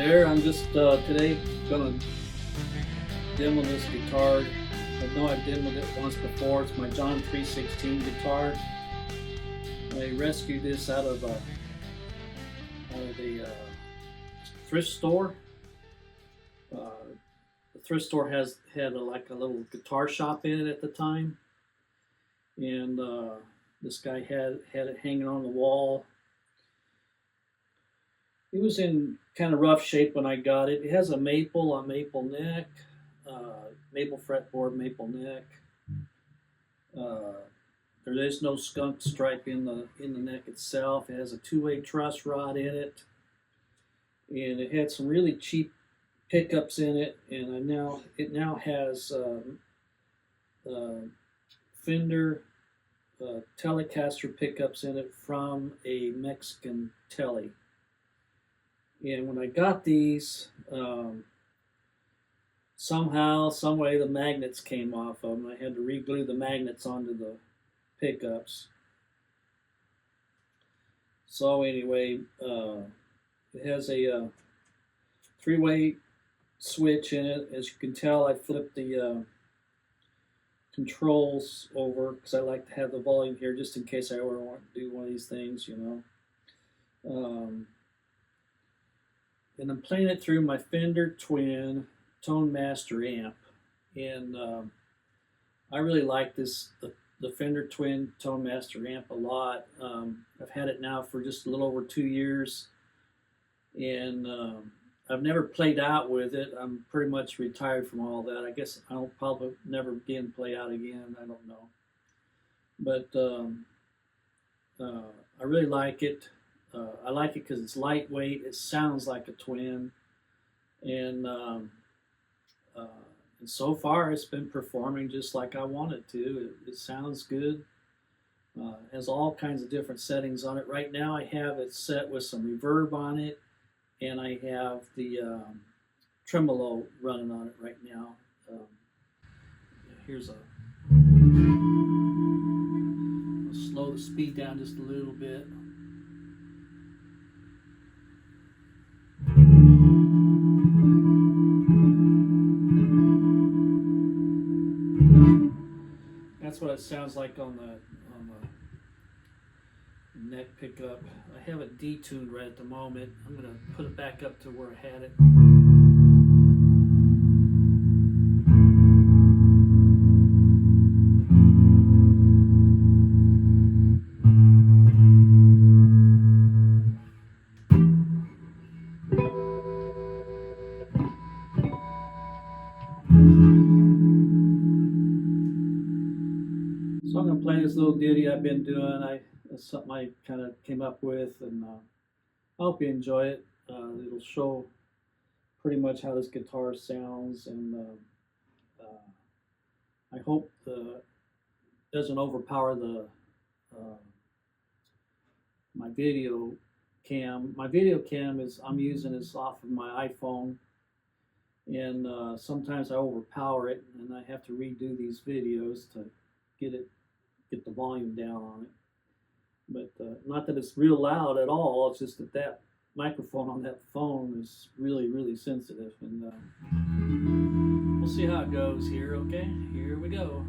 there. I'm just today gonna demo this guitar. I know I've demoed it once before. It's my John 316 guitar. I rescued this out of a thrift store. The thrift store had like a little guitar shop in it at the time, and this guy had it hanging on the wall. It was in kind of rough shape when I got it. It has a maple neck, maple fretboard, maple neck. There is no skunk stripe in the neck itself. It has a two-way truss rod in it, and it had some really cheap pickups in it. And it now has Fender Telecaster pickups in it from a Mexican Tele. And when I got these, somehow, some way, the magnets came off of them. I had to re-glue the magnets onto the pickups. So anyway, it has a three-way switch in it. As you can tell, I flipped the controls over because I like to have the volume here just in case I ever want to do one of these things, you know. And I'm playing it through my Fender Twin Tone Master amp, and I really like the Fender Twin Tone Master amp a lot. I've had it now for just a little over 2 years, and I've never played out with it. I'm pretty much retired from all that. I guess I'll probably never again play out again. I don't know, but I really like it. I like it because it's lightweight. It sounds like a twin, and so far it's been performing just like I want it to. It sounds good. Has all kinds of different settings on it. Right now I have it set with some reverb on it, and I have the tremolo running on it right now. Here's I'll slow the speed down just a little bit. That's what it sounds like on the neck pickup. I have it detuned right at the moment. I'm going to put it back up to where I had it. So I'm going to play this little ditty I've been doing. It's something I kind of came up with, and I hope you enjoy it. It'll show pretty much how this guitar sounds, and I hope it doesn't overpower my video cam. My video cam I'm using is off of my iPhone, and sometimes I overpower it, and I have to redo these videos to get the volume down on it. But not that it's real loud at all. It's just that microphone on that phone is really, really sensitive, and we'll see how it goes here. Okay, here we go.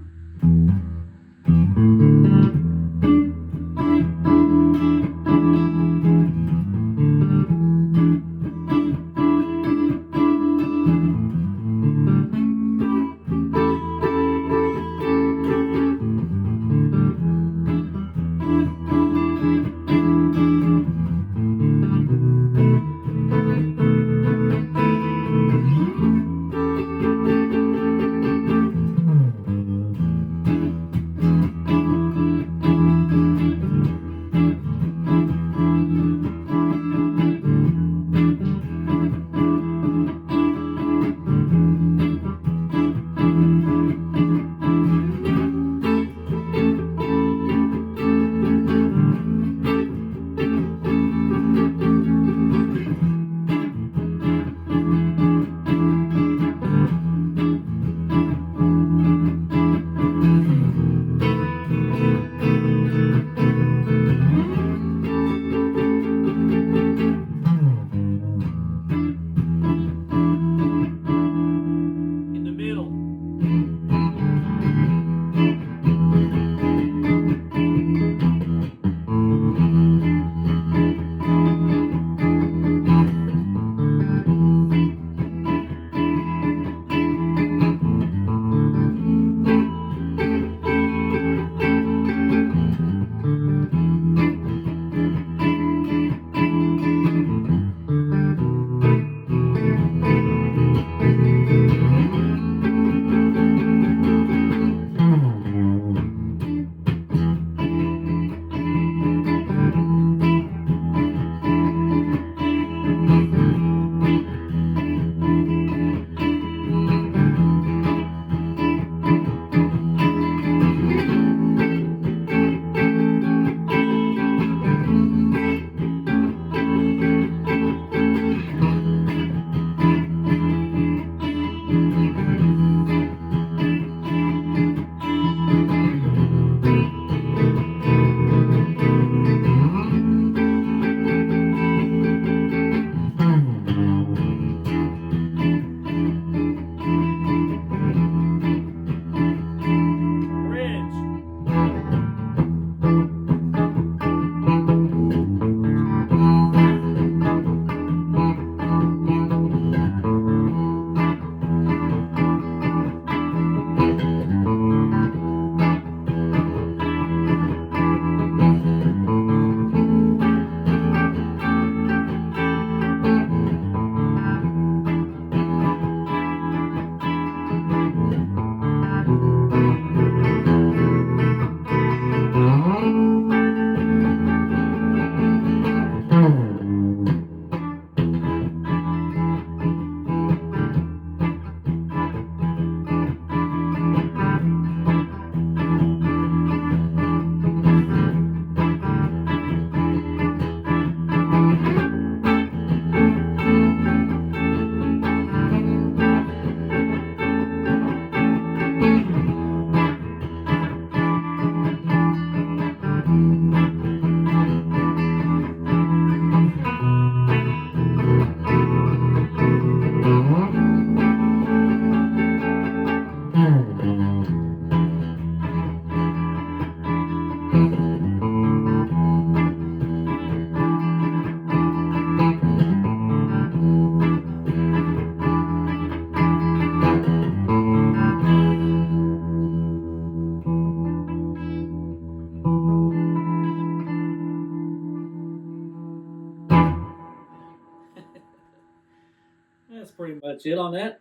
That's pretty much it on that.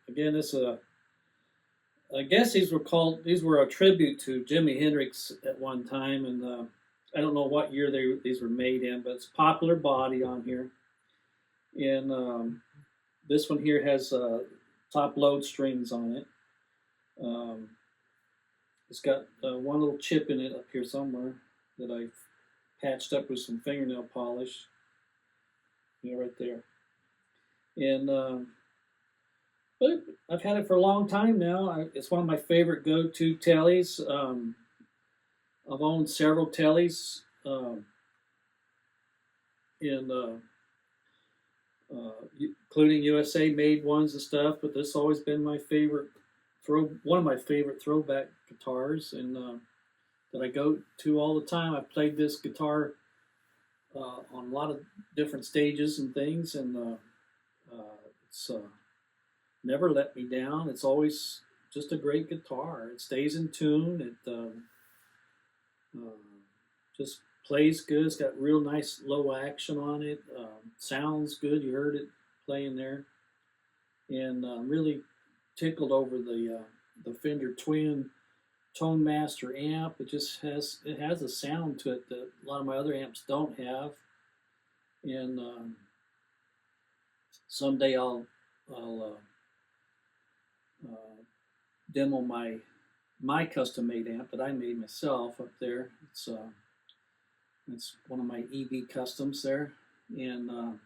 Again, I guess these were a tribute to Jimi Hendrix at one time, and I don't know what year these were made in, but it's popular body on here. And this one here has top load strings on it. Um, it's got one little chip in it up here somewhere that I patched up with some fingernail polish. Yeah, right there. And but I've had it for a long time now. It's one of my favorite go-to Teles. I've owned several Teles in including USA made ones and stuff. But this has always been my favorite one of my favorite throwback guitars, and that I go to all the time. I've played this guitar on a lot of different stages and things, and it's never let me down. It's always just a great guitar. It stays in tune. It just plays good. It's got real nice low action on it. Sounds good. You heard it playing there, and really tickled over the Fender Twin Tone Master amp. It just has a sound to it that a lot of my other amps don't have, and someday I'll demo my custom made amp that I made myself up there. It's one of my EB customs there, and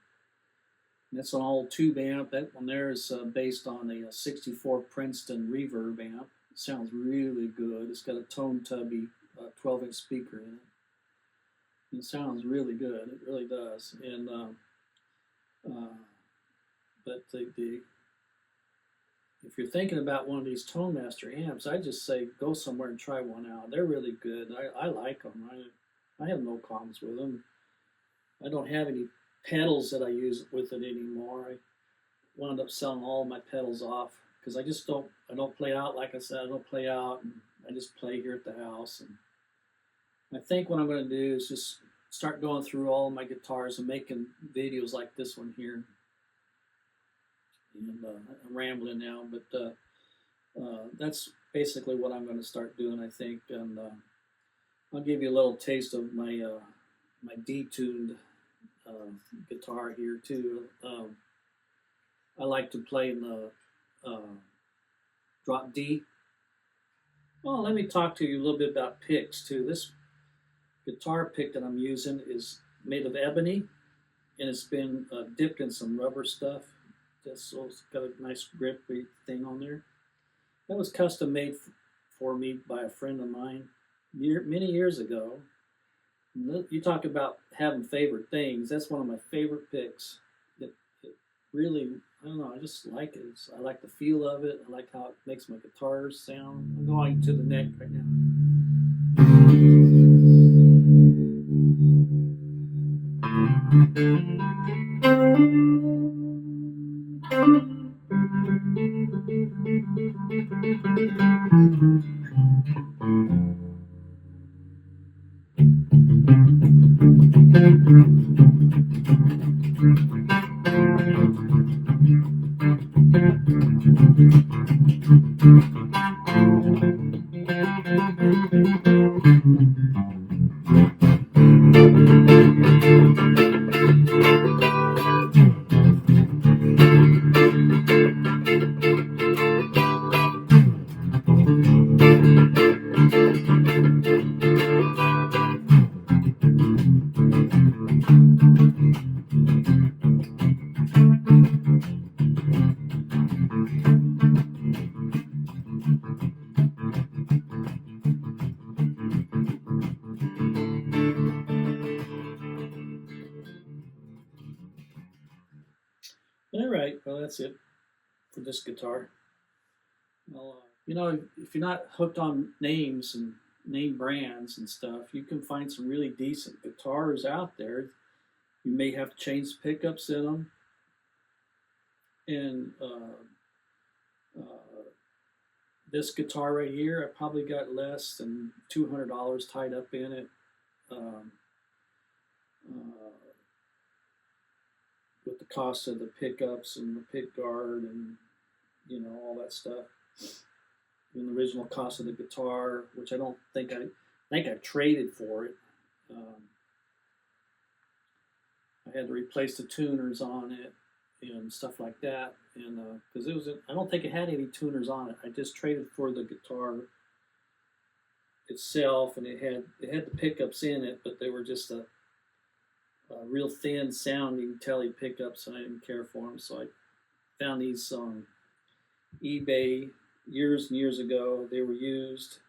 that's an old tube amp. That one there is based on a 64 Princeton reverb amp. It sounds really good. It's got a tone tubby 12-inch speaker in it. It sounds really good. It really does. And but if you're thinking about one of these Tone Master amps, I just say go somewhere and try one out. They're really good. I like them. I have no problems with them. I don't have any pedals that I use with it anymore. I wound up selling all my pedals off because I don't play out. Like I said, I don't play out, and I just play here at the house. And I think what I'm going to do is just start going through all of my guitars and making videos like this one here. And I'm rambling now, but that's basically what I'm going to start doing, I think. And I'll give you a little taste of my my detuned guitar here too. I like to play in the drop D. Well, let me talk to you a little bit about picks too. This guitar pick that I'm using is made of ebony, and it's been dipped in some rubber stuff. So it's got a nice grip thing on there. That was custom made for me by a friend of mine many years ago. You talk about having favorite things. That's one of my favorite picks. It really, I don't know, I just like it. I like the feel of it. I like how it makes my guitars sound. I'm going to the neck right now. All right, well, that's it for this guitar. Well, if you're not hooked on names and name brands and stuff, you can find some really decent guitars out there. You may have to change the pickups in them, and this guitar right here, I probably got less than $200 tied up in it. With the cost of the pickups and the pick guard and all that stuff. And the original cost of the guitar, which I don't think I traded for it. I had to replace the tuners on it and stuff like that, and because I don't think it had any tuners on it. I just traded for the guitar itself, and it had the pickups in it, but they were just a real thin sounding Tele pickups, and I didn't care for them. So I found these on eBay years and years ago. They were used,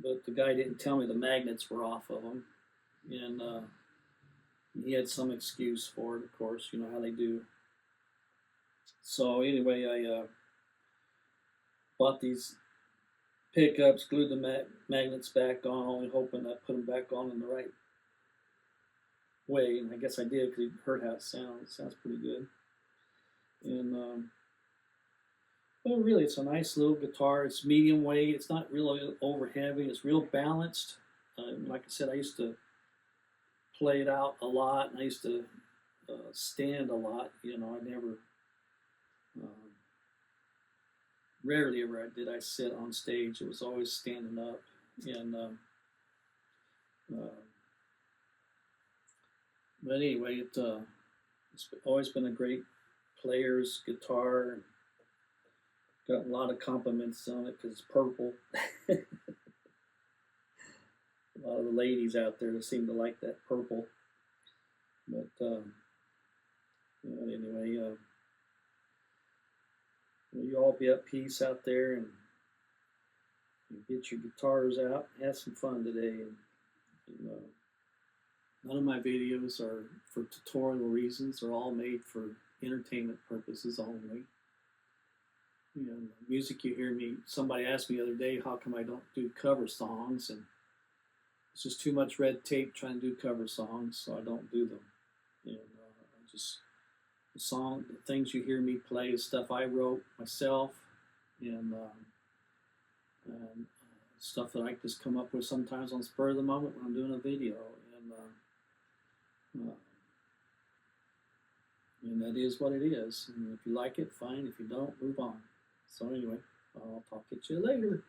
but the guy didn't tell me the magnets were off of them, and he had some excuse for it, of course. You know how they do. So anyway, I bought these pickups, glued the magnets back on, only hoping I put them back on in the right way, and I guess I did because you heard how it sounds. It sounds pretty good. And well, really, it's a nice little guitar. It's medium weight. It's not really over heavy. It's real balanced. Like I said, I used to play it out a lot, and I used to stand a lot. I never, rarely ever did I sit on stage. It was always standing up, and but anyway, it's always been a great player's guitar. Got a lot of compliments on it because it's purple. A lot of the ladies out there seem to like that purple. But anyway, you all be at peace out there, and get your guitars out. Have some fun today. And none of my videos are for tutorial reasons. They're all made for entertainment purposes only. The music you hear me, somebody asked me the other day, how come I don't do cover songs? And it's just too much red tape trying to do cover songs, so I don't do them. Just the things you hear me play is stuff I wrote myself, and stuff that I just come up with sometimes on the spur of the moment when I'm doing a video. And that is what it is. And if you like it, fine. If you don't, move on. So anyway, I'll talk to you later.